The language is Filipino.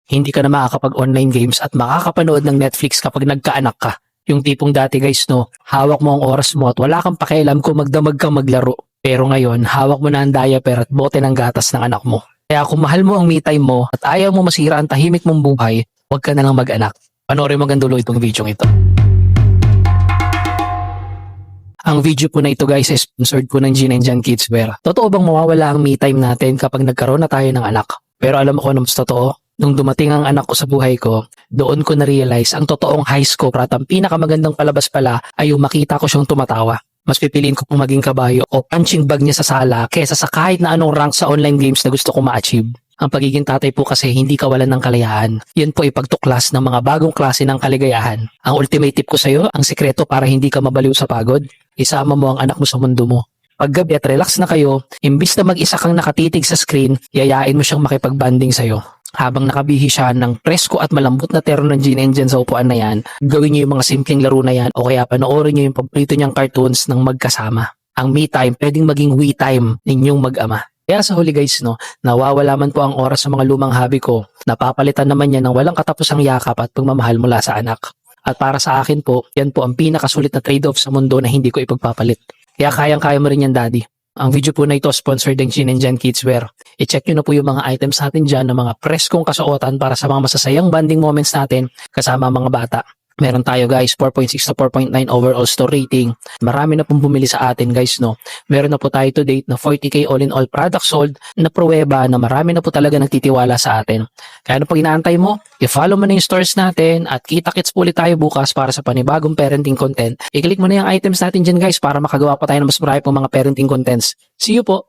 Hindi ka na makakapag-online games at makakapanood ng Netflix kapag nagkaanak ka. Yung tipong dati guys no, hawak mo ang oras mo at wala kang pakialam kung magdamag kang maglaro. Pero ngayon, hawak mo na ang diaper at bote ng gatas ng anak mo. Kaya kung mahal mo ang me time mo at ayaw mo masira ang tahimik mong buhay, huwag ka na lang mag-anak. Panoorin mo hanggang dulo itong video ito. Ang video po na ito guys ay sponsored po ng Gin and Jan Kidswear. Totoo bang mawawala ang me time natin kapag nagkaroon na tayo ng anak? Pero alam mo kung ano mas totoo? Nung dumating ang anak ko sa buhay ko, doon ko na-realize ang totoong high score at ang pinakamagandang palabas pala ay yung makita ko siyang tumatawa. Mas pipiliin ko pong maging kabayo o punching bag niya sa sala kesa sa kahit na anong rank sa online games na gusto ko ma-achieve. Ang pagiging tatay po kasi hindi kawalan ng kaliyahan. Yan po ay pagtuklas ng mga bagong klase ng kaligayahan. Ang ultimate tip ko sa iyo, ang sikreto para hindi ka mabaliw sa pagod, isama mo ang anak mo sa mundo mo. Paggabi at relax na kayo, imbis na mag-isa kang nakatitig sa screen, yayain mo siyang makipag-banding sa'yo. Habang nakabihi siya ng presko at malambot na terno ng Gin and Jan sa upuan na yan, gawin niyo yung mga simpleng laro na yan o kaya panoorin niyo yung paborito niyang cartoons ng magkasama. Ang me time pwedeng maging we time ninyong mag-ama. Kaya sa huli guys no, nawawala man po ang oras sa mga lumang hobby ko, napapalitan naman yan ng walang katapusang yakap at pagmamahal mula sa anak. At para sa akin po, yan po ang pinakasulit na trade-off sa mundo na hindi ko ipagpapalit. Kaya kayang-kaya mo rin yan daddy. Ang video po na ito sponsored ng Gin and Jan Kidswear. I-check nyo na po yung mga items natin dyan ng mga preskong kasuotan para sa mga masasayang bonding moments natin kasama ang mga bata. Meron tayo guys, 4.6 to 4.9 overall store rating. Marami na pong bumili sa atin guys no. Meron na po tayo to date na 40k all-in-all product sold na pruweba na marami na po talaga nagtitiwala sa atin. Kaya ano pag inaantay mo, i-follow mo na yung stores natin at kita-kits po ulit tayo bukas para sa panibagong parenting content. I-click mo na yung items natin dyan guys para makagawa pa tayo ng mas marami pong mga parenting contents. See you po!